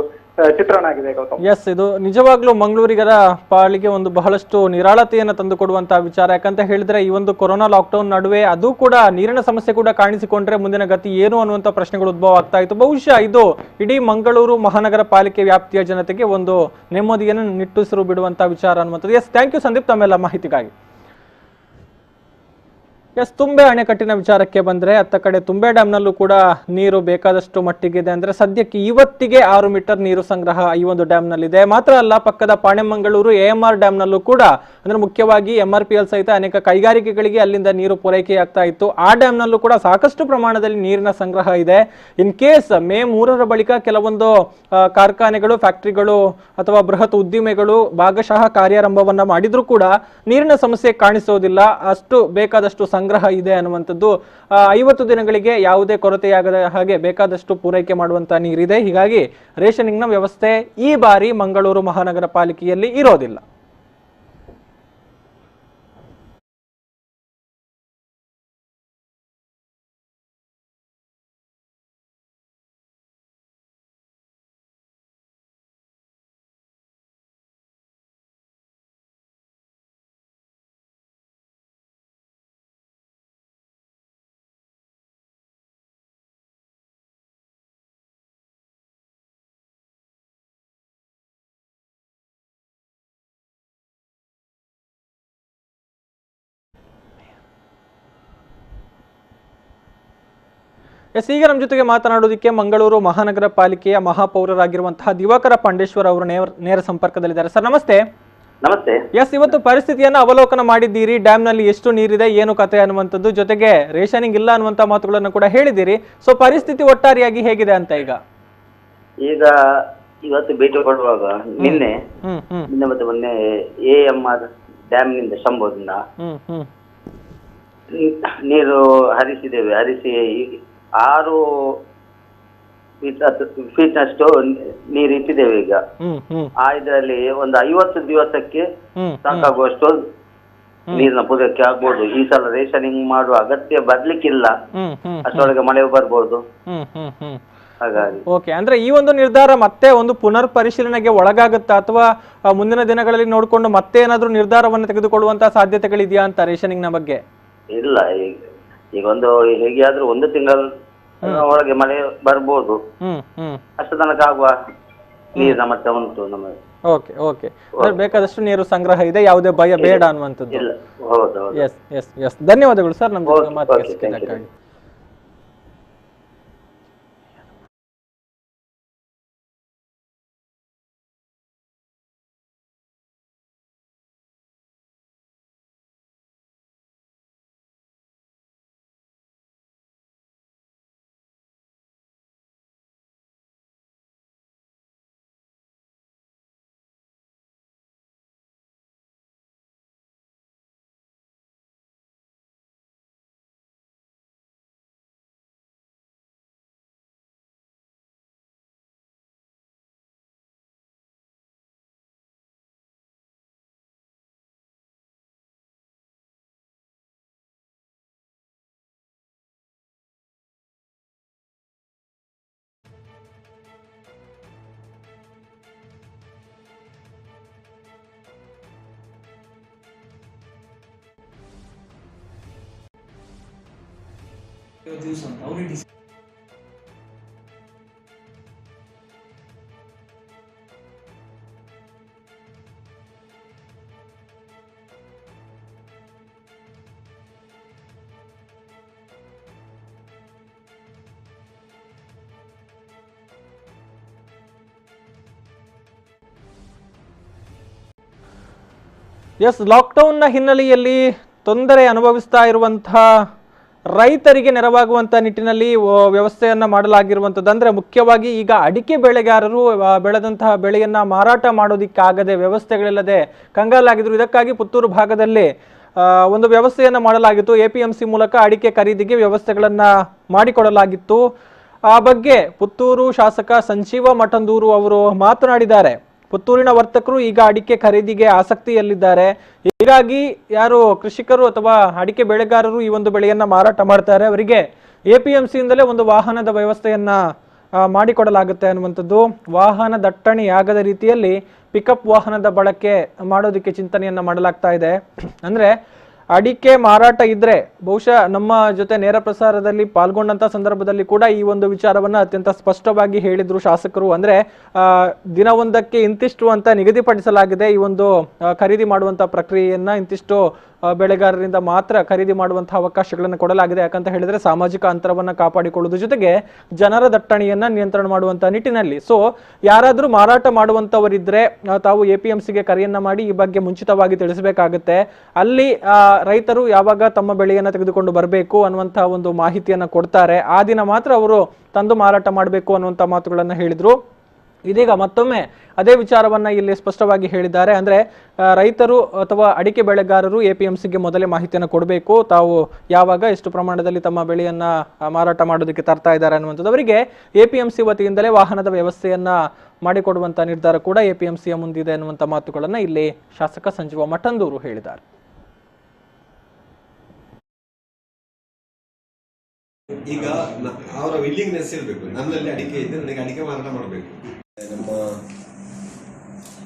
ಚಿತ್ರಣ ಆಗಿದೆ ಗೌತಮ್. ಎಸ್, ಇದು ನಿಜವಾಗ್ಲೂ ಮಂಗಳೂರಿಗರ ಪಾಲಿಗೆ ಒಂದು ಬಹಳಷ್ಟು ನಿರಾಳತೆಯನ್ನು ತಂದುಕೊಡುವಂತಹ ವಿಚಾರ. ಯಾಕಂತ ಹೇಳಿದ್ರೆ ಈ ಒಂದು ಕೊರೋನಾ ಲಾಕ್ಡೌನ್ ನಡುವೆ ಅದು ಕೂಡ ನೀರಿನ ಸಮಸ್ಯೆ ಕೂಡ ಕಾಣಿಸಿಕೊಂಡ್ರೆ ಮುಂದಿನ ಗತಿ ಏನು ಅನ್ನುವಂಥ ಪ್ರಶ್ನೆಗಳು ಉದ್ಭವ ಆಗ್ತಾ ಇತ್ತು. ಬಹುಶಃ ಇದು ಇಡೀ ಮಂಗಳೂರು ಮಹಾನಗರ ಪಾಲಿಕೆ ವ್ಯಾಪ್ತಿಯ ಜನತೆಗೆ ಒಂದು ನೆಮ್ಮದಿಯನ್ನು ನಿಟ್ಟುಸಿರು ಬಿಡುವಂತಹ ವಿಚಾರ ಅನ್ನುವಂಥದ್ದು. ಎಸ್, ಥ್ಯಾಂಕ್ ಯು ಸಂದೀಪ್ ತಮ್ಮೆಲ್ಲ ಮಾಹಿತಿಗಾಗಿ. ಎಸ್, ತುಂಬೆ ಅಣೆಕಟ್ಟಿನ ವಿಚಾರಕ್ಕೆ ಬಂದ್ರೆ ಅತ್ತ ಕಡೆ ತುಂಬೆ ಡ್ಯಾಮ್ನಲ್ಲೂ ಕೂಡ ನೀರು ಬೇಕಾದಷ್ಟು ಮಟ್ಟಿಗಿದೆ. ಅಂದ್ರೆ ಸದ್ಯಕ್ಕೆ ಇವತ್ತಿಗೆ 6 ಮೀಟರ್ ನೀರು ಸಂಗ್ರಹ ಈ ಒಂದು ಡ್ಯಾಮ್ನಲ್ಲಿದೆ. ಮಾತ್ರ ಅಲ್ಲ, ಪಕ್ಕದ ಪಾಣೆಮಂಗಳೂರು ಎಎಂಆರ್ ಡ್ಯಾಮ್ನಲ್ಲೂ ಕೂಡ ಅಂದ್ರೆ ಮುಖ್ಯವಾಗಿ MRPL ಸಹಿತ ಅನೇಕ ಕೈಗಾರಿಕೆಗಳಿಗೆ ಅಲ್ಲಿಂದ ನೀರು ಪೂರೈಕೆಯಾಗ್ತಾ ಇತ್ತು. ಆ ಡ್ಯಾಮ್ನಲ್ಲೂ ಕೂಡ ಸಾಕಷ್ಟು ಪ್ರಮಾಣದಲ್ಲಿ ನೀರಿನ ಸಂಗ್ರಹ ಇದೆ. ಇನ್ ಕೇಸ್ ಮೇ 3ರ ಬಳಿಕ ಕೆಲವೊಂದು ಕಾರ್ಖಾನೆಗಳು, ಫ್ಯಾಕ್ಟರಿಗಳು ಅಥವಾ ಬೃಹತ್ ಉದ್ದಿಮೆಗಳು ಭಾಗಶಃ ಕಾರ್ಯಾರಂಭವನ್ನ ಮಾಡಿದ್ರೂ ಕೂಡ ನೀರಿನ ಸಮಸ್ಯೆ ಕಾಣಿಸೋದಿಲ್ಲ. ಅಷ್ಟು ಬೇಕಾದಷ್ಟು ಸಂಗ್ರಹ ಇದೆ ಅನ್ನುವಂಥದ್ದು. 50 ದಿನಗಳಿಗೆ ಯಾವುದೇ ಕೊರತೆಯಾಗದ ಹಾಗೆ ಬೇಕಾದಷ್ಟು ಪೂರೈಕೆ ಮಾಡುವಂತಹ ನೀರಿದೆ. ಹೀಗಾಗಿ ರೇಷನಿಂಗ್ನ ವ್ಯವಸ್ಥೆ ಈ ಬಾರಿ ಮಂಗಳೂರು ಮಹಾನಗರ ಪಾಲಿಕೆಯಲ್ಲಿ ಇರೋದಿಲ್ಲ. ಎಸ್, ಈಗ ನಮ್ಮ ಜೊತೆಗೆ ಮಾತನಾಡೋದಕ್ಕೆ ಮಂಗಳೂರು ಮಹಾನಗರ ಪಾಲಿಕೆಯ ಮಹಾಪೌರರಾಗಿರುವಂತಹ ದಿವಾಕರ ಪಾಂಡೇಶ್ವರ್ ಅವರು ನೇರ ಸಂಪರ್ಕದಲ್ಲಿದ್ದಾರೆ. ಸರ್ ನಮಸ್ತೆ. ನಮಸ್ತೆ. ಎಸ್, ಇವತ್ತು ಪರಿಸ್ಥಿತಿಯನ್ನು ಅವಲೋಕನ ಮಾಡಿದ್ದೀರಿ. ಡ್ಯಾಮ್ನಲ್ಲಿ ಎಷ್ಟು ನೀರಿದೆ, ಏನು ಕತೆ ಅನ್ನುವಂಥದ್ದು, ಜೊತೆಗೆ ರೇಷನಿಂಗ್ ಇಲ್ಲ ಅನ್ನುವಂಥ ಮಾತುಗಳನ್ನು ಕೂಡ ಹೇಳಿದ್ದೀರಿ. ಸೊ ಪರಿಸ್ಥಿತಿ ಒಟ್ಟಾರೆಯಾಗಿ ಹೇಗಿದೆ ಅಂತ ಈಗ ಇವತ್ತು ಭೇಟಿ ಕೊಡುವಾಗ ನಿನ್ನೆ ಮತ್ತೆ ಮೊನ್ನೆ AMR ಡ್ಯಾಮ್ನಿಂದ ಶಂಭೋದಿಂದ ನೀರು ಹರಿಸಿದ್ದೇವೆ. ಹರಿಸಿ 6 ಫೀಟ್ನಷ್ಟು ನೀರು ಇಟ್ಟಿದ್ದೇವೆ. ಈಗ ಇದರಲ್ಲಿ ಒಂದು 50 ದಿವಸಕ್ಕೆ ಸಾಕಾಗುವಷ್ಟು ನೀರಿನ ಪೂರೈಕೆ ಆಗ್ಬೋದು. ಈ ಸಲ ರೇಷನಿಂಗ್ ಮಾಡುವ ಅಗತ್ಯ ಬರ್ಲಿಕ್ಕಿಲ್ಲ, ಅಷ್ಟರೊಳಗೆ ಮಳೆ ಬರ್ಬೋದು. ಹಾಗಾಗಿ ಓಕೆ, ಅಂದ್ರೆ ಈ ಒಂದು ನಿರ್ಧಾರ ಮತ್ತೆ ಒಂದು ಪುನರ್ ಪರಿಶೀಲನೆಗೆ ಒಳಗಾಗುತ್ತಾ, ಅಥವಾ ಮುಂದಿನ ದಿನಗಳಲ್ಲಿ ನೋಡಿಕೊಂಡು ಮತ್ತೆ ಏನಾದ್ರೂ ನಿರ್ಧಾರವನ್ನು ತೆಗೆದುಕೊಳ್ಳುವಂತಹ ಸಾಧ್ಯತೆಗಳಿದೆಯಾ ಅಂತ ರೇಷನಿಂಗ್ ನ ಬಗ್ಗೆ? ಇಲ್ಲ, ಈಗ ಒಂದು ಹೇಗಾದ್ರೂ 1 ತಿಂಗಳ ಒಳಗೆ ಮಳೆ ಬರ್ಬೋದು. ಅಷ್ಟು ತನಕ ಆಗುವ ನೀರಿನ ಮಟ್ಟ ಉಂಟು ನಮಗೆ. ಓಕೆ ಓಕೆ, ಬೇಕಾದಷ್ಟು ನೀರು ಸಂಗ್ರಹ ಇದೆ, ಯಾವುದೇ ಭಯ ಬೇಡ ಅನ್ನುವಂಥದ್ದು. ಎಸ್ ಎಸ್ ಎಸ್, ಧನ್ಯವಾದಗಳು ಸರ್ ನಮ್ಮ ಜೊತೆ ಮಾತಾಡಿದ್ದಕ್ಕಾಗಿ. ಎಸ್, ಲಾಕ್ಡೌನ್ನ ಹಿನ್ನೆಲೆಯಲ್ಲಿ ತೊಂದರೆ ಅನುಭವಿಸ್ತಾ ಇರುವಂತಹ ರೈತರಿಗೆ ನೆರವಾಗುವಂಥ ನಿಟ್ಟಿನಲ್ಲಿ ವ್ಯವಸ್ಥೆಯನ್ನು ಮಾಡಲಾಗಿರುವಂಥದ್ದು. ಅಂದರೆ ಮುಖ್ಯವಾಗಿ ಈಗ ಅಡಿಕೆ ಬೆಳೆಗಾರರು ಬೆಳೆದಂತಹ ಬೆಳೆಯನ್ನು ಮಾರಾಟ ಮಾಡೋದಕ್ಕಾಗದೆ ವ್ಯವಸ್ಥೆಗಳಿಲ್ಲದೆ ಕಂಗಾಲಾಗಿದ್ರು. ಇದಕ್ಕಾಗಿ ಪುತ್ತೂರು ಭಾಗದಲ್ಲಿ ಒಂದು ವ್ಯವಸ್ಥೆಯನ್ನು ಮಾಡಲಾಗಿತ್ತು. APMC ಮೂಲಕ ಅಡಿಕೆ ಖರೀದಿಗೆ ವ್ಯವಸ್ಥೆಗಳನ್ನು ಮಾಡಿಕೊಡಲಾಗಿತ್ತು. ಆ ಬಗ್ಗೆ ಪುತ್ತೂರು ಶಾಸಕ ಸಂಜೀವ ಮಠಂದೂರು ಅವರು ಮಾತನಾಡಿದ್ದಾರೆ. ಪುತ್ತೂರಿನ ವರ್ತಕರು ಈಗ ಅಡಿಕೆ ಖರೀದಿಗೆ ಆಸಕ್ತಿಯಲ್ಲಿದ್ದಾರೆ. ಹೀಗಾಗಿ ಯಾರು ಕೃಷಿಕರು ಅಥವಾ ಅಡಿಕೆ ಬೆಳೆಗಾರರು ಈ ಒಂದು ಬೆಳೆಯನ್ನ ಮಾರಾಟ ಮಾಡ್ತಾರೆ, ಅವರಿಗೆ APMC ಇಂದಲೇ ಒಂದು ವಾಹನದ ವ್ಯವಸ್ಥೆಯನ್ನ ಮಾಡಿಕೊಡಲಾಗುತ್ತೆ ಅನ್ನುವಂಥದ್ದು. ವಾಹನ ದಟ್ಟಣೆಯಾಗದ ರೀತಿಯಲ್ಲಿ ಪಿಕಪ್ ವಾಹನದ ಬಳಕೆ ಮಾಡೋದಕ್ಕೆ ಚಿಂತನೆಯನ್ನ ಮಾಡಲಾಗ್ತಾ ಇದೆ. ಅಂದ್ರೆ ಅಡಿಕೆ ಮಾರಾಟ ಇದ್ರೆ ಬಹುಶಃ ನಮ್ಮ ಜೊತೆ ನೇರ ಪ್ರಸಾರದಲ್ಲಿ ಪಾಲ್ಗೊಂಡಂತ ಸಂದರ್ಭದಲ್ಲಿ ಕೂಡ ಈ ಒಂದು ವಿಚಾರವನ್ನ ಅತ್ಯಂತ ಸ್ಪಷ್ಟವಾಗಿ ಹೇಳಿದ್ರು ಶಾಸಕರು. ಅಂದ್ರೆ ದಿನವೊಂದಕ್ಕೆ ಇಂತಿಷ್ಟು ಅಂತ ನಿಗದಿಪಡಿಸಲಾಗಿದೆ. ಈ ಒಂದು ಖರೀದಿ ಮಾಡುವಂತ ಪ್ರಕ್ರಿಯೆಯನ್ನ ಇಂತಿಷ್ಟು ಬೆಳೆಗಾರರಿಂದ ಮಾತ್ರ ಖರೀದಿ ಮಾಡುವಂತಹ ಅವಕಾಶಗಳನ್ನು ಕೊಡಲಾಗಿದೆ. ಯಾಕಂತ ಹೇಳಿದ್ರೆ ಸಾಮಾಜಿಕ ಅಂತರವನ್ನ ಕಾಪಾಡಿಕೊಳ್ಳುವುದು ಜೊತೆಗೆ ಜನರ ದಟ್ಟಣೆಯನ್ನ ನಿಯಂತ್ರಣ ಮಾಡುವಂತ ನಿಟ್ಟಿನಲ್ಲಿ. ಸೊ ಯಾರಾದ್ರೂ ಮಾರಾಟ ಮಾಡುವಂತವರಿದ್ರೆ ತಾವು APMCಗೆ ಕರೆಯನ್ನ ಮಾಡಿ ಈ ಬಗ್ಗೆ ಮುಂಚಿತವಾಗಿ ತಿಳಿಸಬೇಕಾಗುತ್ತೆ. ಅಲ್ಲಿ ರೈತರು ಯಾವಾಗ ತಮ್ಮ ಬೆಳೆಯನ್ನ ತೆಗೆದುಕೊಂಡು ಬರಬೇಕು ಅನ್ನುವಂತಹ ಒಂದು ಮಾಹಿತಿಯನ್ನ ಕೊಡ್ತಾರೆ. ಆ ದಿನ ಮಾತ್ರ ಅವರು ತಂದು ಮಾರಾಟ ಮಾಡಬೇಕು ಅನ್ನುವಂಥ ಮಾತುಗಳನ್ನ ಹೇಳಿದ್ರು. ಇದೀಗ ಮತ್ತೊಮ್ಮೆ ಅದೇ ವಿಚಾರವನ್ನ ಇಲ್ಲಿ ಸ್ಪಷ್ಟವಾಗಿ ಹೇಳಿದ್ದಾರೆ. ಅಂದ್ರೆ ರೈತರು ಅಥವಾ ಅಡಿಕೆ ಬೆಳೆಗಾರರು APMCಗೆ ಮೊದಲೇ ಮಾಹಿತಿಯನ್ನು ಕೊಡಬೇಕು, ತಾವು ಯಾವಾಗ ಎಷ್ಟು ಪ್ರಮಾಣದಲ್ಲಿ ತಮ್ಮ ಬೆಳೆಯನ್ನ ಮಾರಾಟ ಮಾಡೋದಕ್ಕೆ ತರ್ತಾ ಇದ್ದಾರೆ ಅನ್ನುವಂಥದ್ದು. ಅವರಿಗೆ APMC ವತಿಯಿಂದಲೇ ವಾಹನದ ವ್ಯವಸ್ಥೆಯನ್ನ ಮಾಡಿಕೊಡುವಂತ ನಿರ್ಧಾರ ಕೂಡ APMCಯ ಮುಂದಿದೆ ಅನ್ನುವಂಥ ಮಾತುಗಳನ್ನ ಇಲ್ಲಿ ಶಾಸಕ ಸಂಜೀವ ಮಠಂದೂರು ಹೇಳಿದ್ದಾರೆ. ಈಗ ಅವರ ವಿಲ್ಲಿಂಗ್ನೆಸ್ ಇರಬೇಕು. ನನ್ನಲ್ಲಿ ಅಡಿಕೆ ಇದ್ದರೆ ನನಗೆ ಅಡಿಕೆ ಮಾರಾಟ ಮಾಡಬೇಕು. ನಮ್ಮ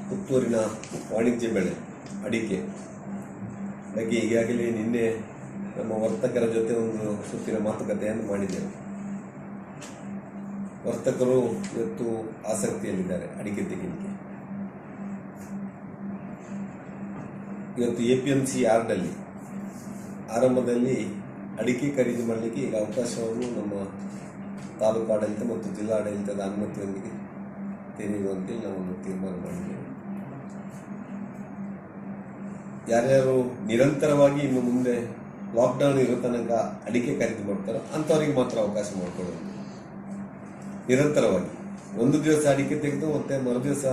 ಪುತ್ತೂರಿನ ವಾಣಿಜ್ಯ ಬೆಳೆ ಅಡಿಕೆ ಬಗ್ಗೆ ಈಗಾಗಲೇ ನಿನ್ನೆ ನಮ್ಮ ವರ್ತಕರ ಜೊತೆ ಒಂದು ಸುತ್ತಿನ ಮಾತುಕತೆಯನ್ನು ಮಾಡಿದ್ದೇವೆ. ವರ್ತಕರು ಇವತ್ತು ಆಸಕ್ತಿಯಲ್ಲಿದ್ದಾರೆ ಅಡಿಕೆ ತೆಗೆಲಿಕ್ಕೆ. ಇವತ್ತು APMC ಯಾರ್ಡಲ್ಲಿ ಆರಂಭದಲ್ಲಿ ಅಡಿಕೆ ಖರೀದಿ ಮಾಡಲಿಕ್ಕೆ ಈಗ ಅವಕಾಶವನ್ನು ನಮ್ಮ ತಾಲೂಕು ಆಡಳಿತ ಮತ್ತು ಜಿಲ್ಲಾಡಳಿತದ ಅನುಮತಿಯೊಂದಿಗೆ ತೆರೆಯುವಂತೆ ನಾವು ತೀರ್ಮಾನ ಮಾಡಿದ್ದೇವೆ. ಯಾರ್ಯಾರು ನಿರಂತರವಾಗಿ ಇನ್ನು ಮುಂದೆ ಲಾಕ್ಡೌನ್ ಇರೋ ತನಕ ಅಡಿಕೆ ಖರೀದಿ ಮಾಡ್ತಾರೋ ಅಂಥವ್ರಿಗೆ ಮಾತ್ರ ಅವಕಾಶ ಮಾಡಿಕೊಡೋದು. ನಿರಂತರವಾಗಿ ಒಂದು ದಿವಸ ಅಡಿಕೆ ತೆಗೆದು ಮತ್ತೆ ಮರುದಿವಸ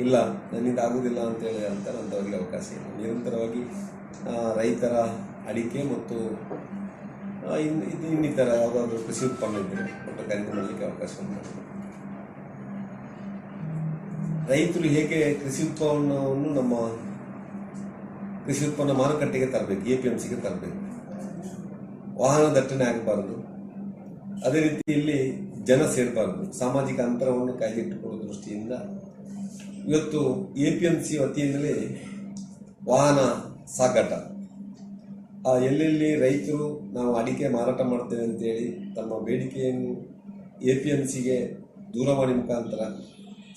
ಇಲ್ಲ ನನ್ನಿಂದ ಆಗುವುದಿಲ್ಲ ಅಂತೇಳಿ ಅಂತಾರೆ, ಅಂಥವ್ರಿಗೆ ಅವಕಾಶ ಇಲ್ಲ. ನಿರಂತರವಾಗಿ ರೈತರ ಅಡಿಕೆ ಮತ್ತು ಇನ್ನಿತರ ಯಾವುದಾದ್ರೂ ಕೃಷಿ ಉತ್ಪನ್ನ ಇದ್ದರೆ ಒಟ್ಟು ಖರೀದಿ ಮಾಡಲಿಕ್ಕೆ ಅವಕಾಶ ಉಂಟು. ರೈತರು ಹೇಗೆ ಕೃಷಿ ಉತ್ಪನ್ನವನ್ನು ನಮ್ಮ ಕೃಷಿ ಉತ್ಪನ್ನ ಮಾರುಕಟ್ಟೆಗೆ ತರಬೇಕು, APMCಗೆ ತರಬೇಕು, ವಾಹನ ದಟ್ಟಣೆ ಆಗಬಾರದು, ಅದೇ ರೀತಿಯಲ್ಲಿ ಜನ ಸೇರಬಾರದು, ಸಾಮಾಜಿಕ ಅಂತರವನ್ನು ಕಾಯ್ದಿಟ್ಟುಕೊಳ್ಳುವ ದೃಷ್ಟಿಯಿಂದ ಇವತ್ತು APMC ವತಿಯಿಂದಲೇ ವಾಹನ ಸಾಗಾಟ, ಎಲ್ಲೆಲ್ಲಿ ರೈತರು ನಾವು ಅಡಿಕೆ ಮಾರಾಟ ಮಾಡ್ತೇವೆ ಅಂತೇಳಿ ತಮ್ಮ ಬೇಡಿಕೆಯನ್ನು APMCಗೆ ದೂರವಾಣಿ ಮುಖಾಂತರ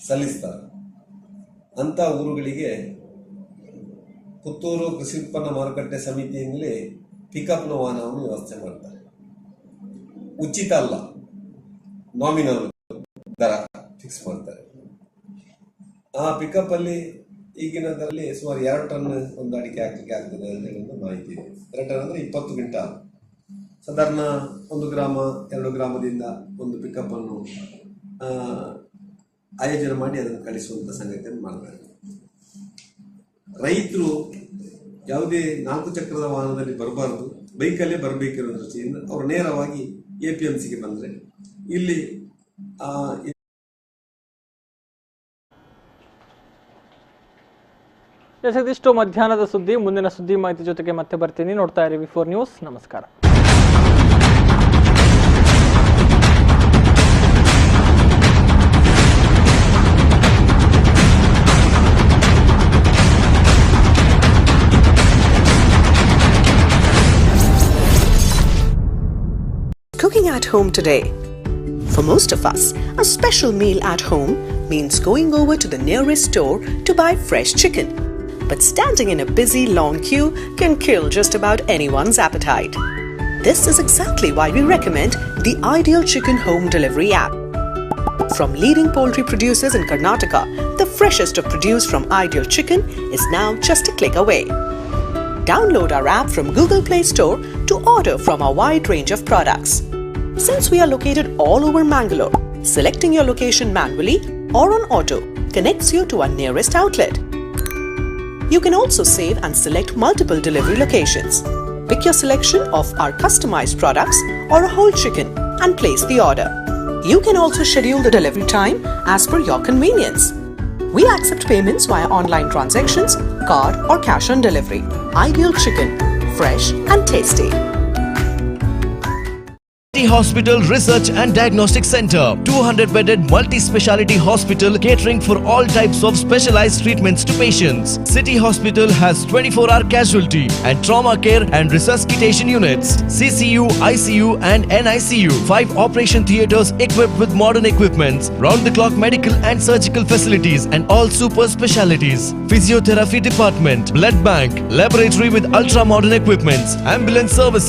ಸಲ್ಲಿಸ್ತಾರೆ. ಅಂಥ ಊರುಗಳಿಗೆ ಪುತ್ತೂರು ಕೃಷಿ ಉತ್ಪನ್ನ ಮಾರುಕಟ್ಟೆ ಸಮಿತಿಯಿಂದಲೇ ಪಿಕಪ್ನ ವಾಹನವನ್ನು ವ್ಯವಸ್ಥೆ ಮಾಡ್ತಾರೆ. ಉಚಿತ ಅಲ್ಲ, ನಾಮಿನಲ್ ದರ ಫಿಕ್ಸ್ ಮಾಡ್ತಾರೆ. ಆ ಪಿಕಪ್ ಅಲ್ಲಿ ಈಗಿನ ದರದಲ್ಲಿ ಸುಮಾರು 2 ಟನ್ ಒಂದು ಅಡಿಕೆ ಹಾಕಲಿಕ್ಕೆ ಆಗ್ತದೆ ಅಂತ ಒಂದು ಮಾಹಿತಿ ಇದೆ. 2 ಟನ್ ಅಂದರೆ 20 ಕ್ವಿಂಟಾಲ್. ಸಾಧಾರಣ 1 ಗ್ರಾಮ 2 ಗ್ರಾಮದಿಂದ ಒಂದು ಪಿಕಪ್ ಅನ್ನು ಆಯೋಜನೆ ಮಾಡಿ ಅದನ್ನು ಕಳಿಸುವಂತ ಸಂಗತಿಯನ್ನು ಮಾಡ್ತಾರೆ. ರೈತರು ಯಾವುದೇ 4 ಚಕ್ರದ ವಾಹನದಲ್ಲಿ ಬರಬಾರದು, ಬೈಕಲ್ಲೇ ಬರಬೇಕಿರೋ ದೃಷ್ಟಿಯಿಂದ ಅವರು ನೇರವಾಗಿ APMCಗೆ ಬಂದರೆ ಇಲ್ಲಿ ಇದಿಷ್ಟು ಮಧ್ಯಾಹ್ನದ ಸುದ್ದಿ. ಮುಂದಿನ ಸುದ್ದಿ ಮಾಹಿತಿ ಜೊತೆಗೆ ಮತ್ತೆ ಬರ್ತೀನಿ. ನೋಡ್ತಾ ಇರಿ V4 ನ್ಯೂಸ್. ನಮಸ್ಕಾರ. Cooking at home today. For most of us, a special meal at home means going over to the nearest store to buy fresh chicken. But standing in a busy, long queue can kill just about anyone's appetite. This is exactly why we recommend the Ideal Chicken Home Delivery app. From leading poultry producers in Karnataka, the freshest of produce from Ideal Chicken is now just a click away. Download our app from Google Play Store to order from a wide range of products. Since we are located all over Mangalore, selecting your location manually or on auto connects you to our nearest outlet. You can also save and select multiple delivery locations. Pick your selection of our customized products or a whole chicken and place the order. You can also schedule the delivery time as per your convenience. We accept payments via online transactions, card or cash on delivery. Ideal Chicken, fresh and tasty. Hospital Research and Diagnostic Center, 200-bedded multi-speciality hospital catering for all types of specialized treatments to patients. City Hospital has 24-hour casualty and trauma care and resuscitation units, CCU, ICU and NICU, 5 operation theaters equipped with modern equipments, round-the-clock medical and surgical facilities and all super specialities, physiotherapy department, blood bank, laboratory with ultra-modern equipments, ambulance service